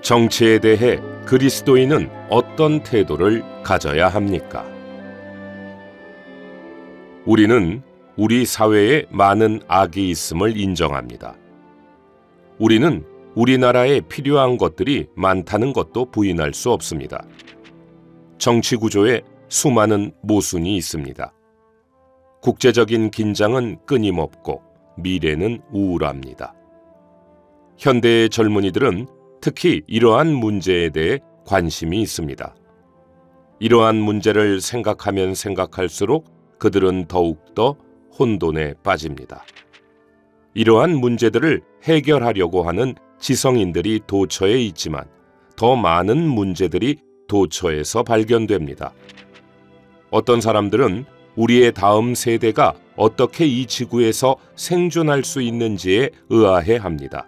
정치에 대해 그리스도인은 어떤 태도를 가져야 합니까? 우리는 우리 사회에 많은 악이 있음을 인정합니다. 우리는 우리나라에 필요한 것들이 많다는 것도 부인할 수 없습니다. 정치 구조에 수많은 모순이 있습니다. 국제적인 긴장은 끊임없고 미래는 우울합니다. 현대의 젊은이들은 특히 이러한 문제에 대해 관심이 있습니다. 이러한 문제를 생각하면 생각할수록 그들은 더욱더 혼돈에 빠집니다. 이러한 문제들을 해결하려고 하는 지성인들이 도처에 있지만 더 많은 문제들이 도처에서 발견됩니다. 어떤 사람들은 우리의 다음 세대가 어떻게 이 지구에서 생존할 수 있는지에 의아해 합니다.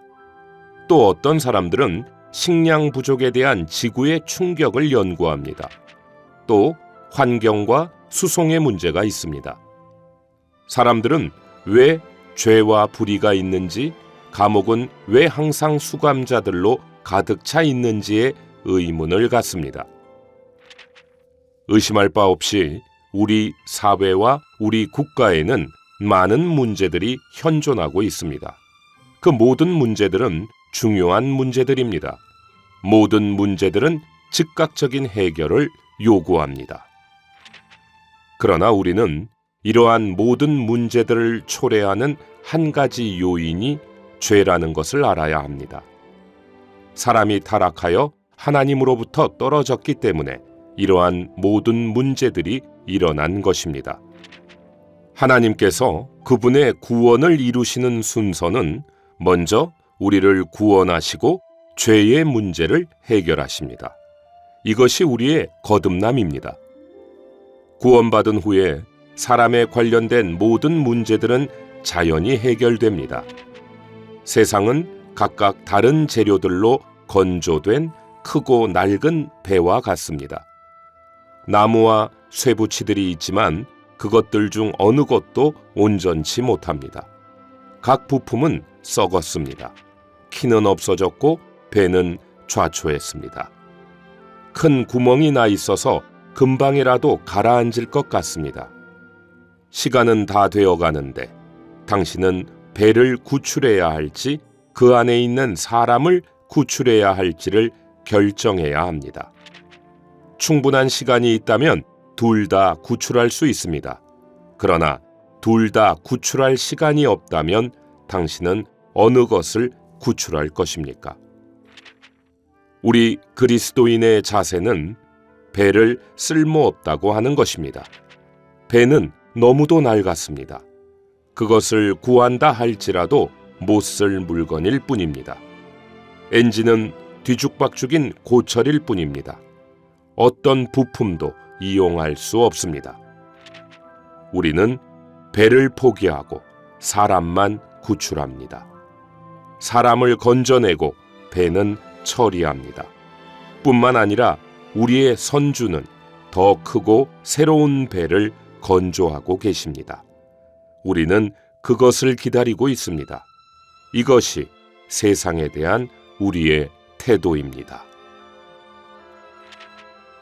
또 어떤 사람들은 식량 부족에 대한 지구의 충격을 연구합니다. 또 환경과 수송의 문제가 있습니다. 사람들은 왜 죄와 불의가 있는지, 감옥은 왜 항상 수감자들로 가득 차 있는지에 의문을 갖습니다. 의심할 바 없이 우리 사회와 우리 국가에는 많은 문제들이 현존하고 있습니다. 그 모든 문제들은 중요한 문제들입니다. 모든 문제들은 즉각적인 해결을 요구합니다. 그러나 우리는 이러한 모든 문제들을 초래하는 한 가지 요인이 죄라는 것을 알아야 합니다. 사람이 타락하여 하나님으로부터 떨어졌기 때문에 이러한 모든 문제들이 일어난 것입니다. 하나님께서 그분의 구원을 이루시는 순서는 먼저 우리를 구원하시고 죄의 문제를 해결하십니다. 이것이 우리의 거듭남입니다. 구원받은 후에 사람에 관련된 모든 문제들은 자연히 해결됩니다. 세상은 각각 다른 재료들로 건조된 크고 낡은 배와 같습니다. 나무와 쇠붙이들이 있지만 그것들 중 어느 것도 온전치 못합니다. 각 부품은 썩었습니다. 키는 없어졌고 배는 좌초했습니다. 큰 구멍이 나 있어서 금방이라도 가라앉을 것 같습니다. 시간은 다 되어 가는데 당신은 배를 구출해야 할지 그 안에 있는 사람을 구출해야 할지를 결정해야 합니다. 충분한 시간이 있다면 둘 다 구출할 수 있습니다. 그러나 둘 다 구출할 시간이 없다면 당신은 어느 것을 구출할 것입니까? 우리 그리스도인의 자세는 배를 쓸모없다고 하는 것입니다. 배는 너무도 낡았습니다. 그것을 구한다 할지라도 못 쓸 물건일 뿐입니다. 엔진은 뒤죽박죽인 고철일 뿐입니다. 어떤 부품도 이용할 수 없습니다. 우리는 배를 포기하고 사람만 구출합니다. 사람을 건져내고 배는 처리합니다. 뿐만 아니라 우리의 선주는 더 크고 새로운 배를 건조하고 계십니다. 우리는 그것을 기다리고 있습니다. 이것이 세상에 대한 우리의 태도입니다.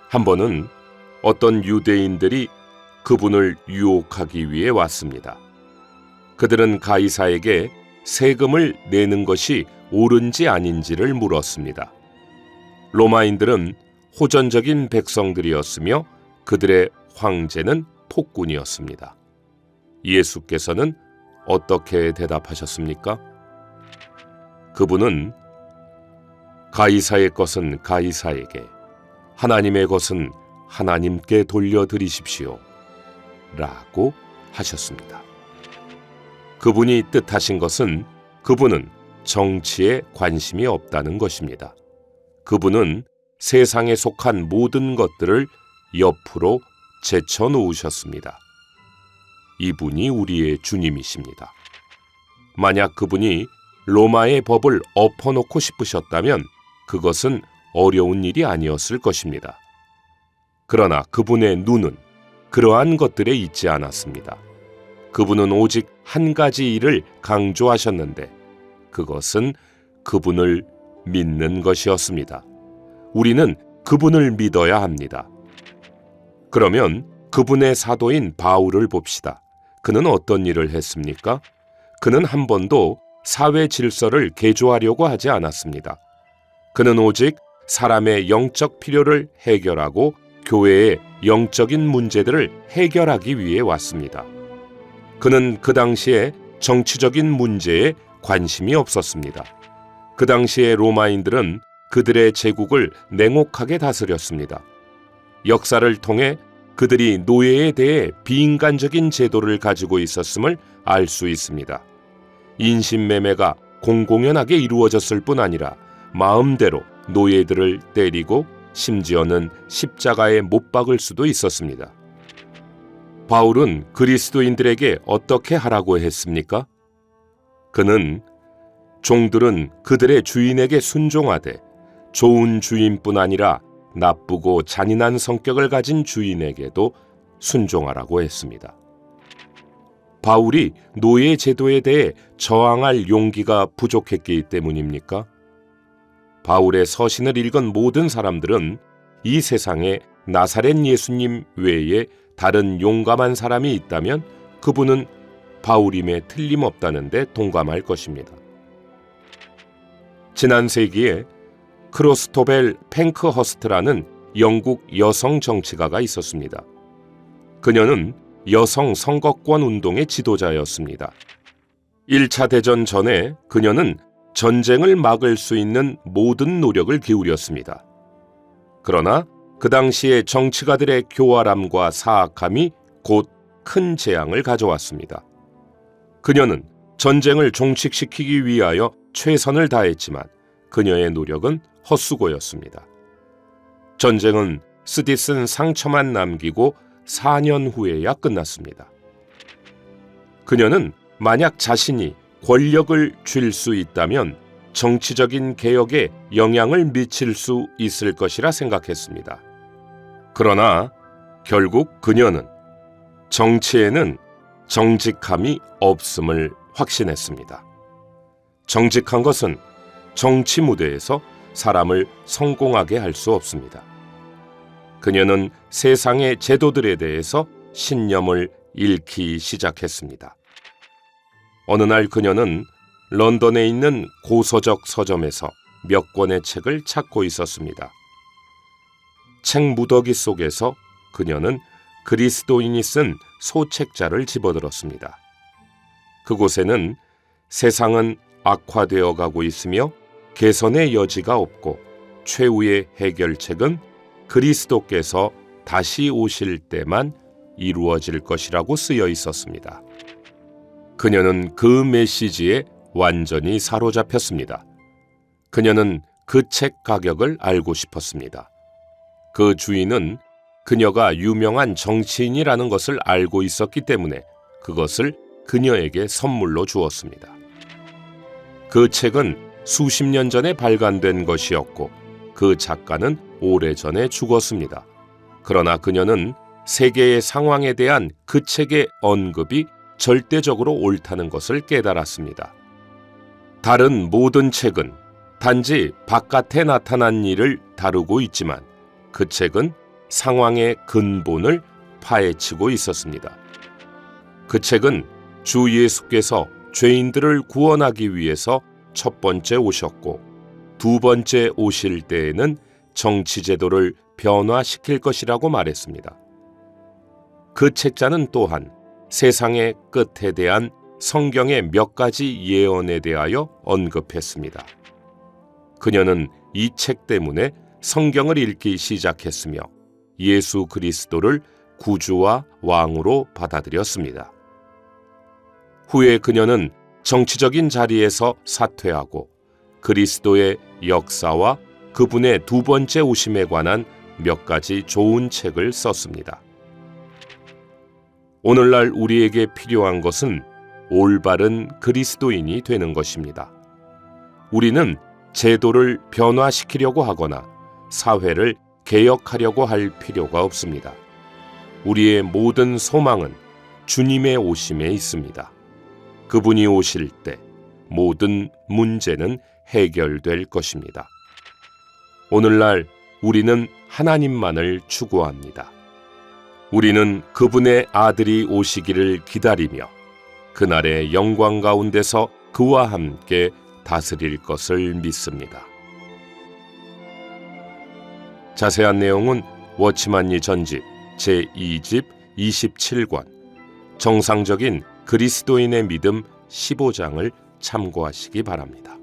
한 번은 어떤 유대인들이 그분을 유혹하기 위해 왔습니다. 그들은 가이사에게 세금을 내는 것이 옳은지 아닌지를 물었습니다. 로마인들은 호전적인 백성들이었으며 그들의 황제는 폭군이었습니다. 예수께서는 어떻게 대답하셨습니까? 그분은 가이사의 것은 가이사에게, 하나님의 것은 하나님께 돌려드리십시오 라고 하셨습니다. 그분이 뜻하신 것은 그분은 정치에 관심이 없다는 것입니다. 그분은 세상에 속한 모든 것들을 옆으로 제쳐놓으셨습니다. 이분이 우리의 주님이십니다. 만약 그분이 로마의 법을 엎어놓고 싶으셨다면 그것은 어려운 일이 아니었을 것입니다. 그러나 그분의 눈은 그러한 것들에 있지 않았습니다. 그분은 오직 한 가지 일을 강조하셨는데 그것은 그분을 믿는 것이었습니다. 우리는 그분을 믿어야 합니다. 그러면 그분의 사도인 바울을 봅시다. 그는 어떤 일을 했습니까? 그는 한 번도 사회 질서를 개조하려고 하지 않았습니다. 그는 오직 사람의 영적 필요를 해결하고 교회의 영적인 문제들을 해결하기 위해 왔습니다. 그는 그 당시에 정치적인 문제에 관심이 없었습니다. 그 당시에 로마인들은 그들의 제국을 냉혹하게 다스렸습니다. 역사를 통해 그들이 노예에 대해 비인간적인 제도를 가지고 있었음을 알 수 있습니다. 인신매매가 공공연하게 이루어졌을 뿐 아니라 마음대로 노예들을 때리고 심지어는 십자가에 못 박을 수도 있었습니다. 바울은 그리스도인들에게 어떻게 하라고 했습니까? 그는 종들은 그들의 주인에게 순종하되 좋은 주인뿐 아니라 나쁘고 잔인한 성격을 가진 주인에게도 순종하라고 했습니다. 바울이 노예 제도에 대해 저항할 용기가 부족했기 때문입니까? 바울의 서신을 읽은 모든 사람들은 이 세상에 나사렛 예수님 외에 다른 용감한 사람이 있다면 그분은 바울임에 틀림없다는데 동감할 것입니다. 지난 세기에 크로스토벨 팽크허스트라는 영국 여성 정치가가 있었습니다. 그녀는 여성 선거권 운동의 지도자였습니다. 1차 대전 전에 그녀는 전쟁을 막을 수 있는 모든 노력을 기울였습니다. 그러나 그 당시의 정치가들의 교활함과 사악함이 곧 큰 재앙을 가져왔습니다. 그녀는 전쟁을 종식시키기 위하여 최선을 다했지만 그녀의 노력은 헛수고였습니다. 전쟁은 쓰디쓴 상처만 남기고 4년 후에야 끝났습니다. 그녀는 만약 자신이 권력을 쥘 수 있다면 정치적인 개혁에 영향을 미칠 수 있을 것이라 생각했습니다. 그러나 결국 그녀는 정치에는 정직함이 없음을 확신했습니다. 정직한 것은 정치 무대에서 사람을 성공하게 할 수 없습니다. 그녀는 세상의 제도들에 대해서 신념을 잃기 시작했습니다. 어느 날 그녀는 런던에 있는 고서적 서점에서 몇 권의 책을 찾고 있었습니다. 책 무더기 속에서 그녀는 그리스도인이 쓴 소책자를 집어들었습니다. 그곳에는 세상은 악화되어 가고 있으며 개선의 여지가 없고 최후의 해결책은 그리스도께서 다시 오실 때만 이루어질 것이라고 쓰여 있었습니다. 그녀는 그 메시지에 완전히 사로잡혔습니다. 그녀는 그 책 가격을 알고 싶었습니다. 그 주인은 그녀가 유명한 정치인이라는 것을 알고 있었기 때문에 그것을 그녀에게 선물로 주었습니다. 그 책은 수십 년 전에 발간된 것이었고 그 작가는 오래전에 죽었습니다. 그러나 그녀는 세계의 상황에 대한 그 책의 언급이 절대적으로 옳다는 것을 깨달았습니다. 다른 모든 책은 단지 바깥에 나타난 일을 다루고 있지만 그 책은 상황의 근본을 파헤치고 있었습니다. 그 책은 주 예수께서 죄인들을 구원하기 위해서 첫 번째 오셨고 두 번째 오실 때에는 정치제도를 변화시킬 것이라고 말했습니다. 그 책자는 또한 세상의 끝에 대한 성경의 몇 가지 예언에 대하여 언급했습니다. 그녀는 이 책 때문에 성경을 읽기 시작했으며 예수 그리스도를 구주와 왕으로 받아들였습니다. 후에 그녀는 정치적인 자리에서 사퇴하고 그리스도의 역사와 그분의 두 번째 오심에 관한 몇 가지 좋은 책을 썼습니다. 오늘날 우리에게 필요한 것은 올바른 그리스도인이 되는 것입니다. 우리는 제도를 변화시키려고 하거나 사회를 개혁하려고 할 필요가 없습니다. 우리의 모든 소망은 주님의 오심에 있습니다. 그분이 오실 때 모든 문제는 해결될 것입니다. 오늘날 우리는 하나님만을 추구합니다. 우리는 그분의 아들이 오시기를 기다리며 그날의 영광 가운데서 그와 함께 다스릴 것을 믿습니다. 자세한 내용은 워치만리 전집 제2집 27권 정상적인 그리스도인의 믿음 15장을 참고하시기 바랍니다.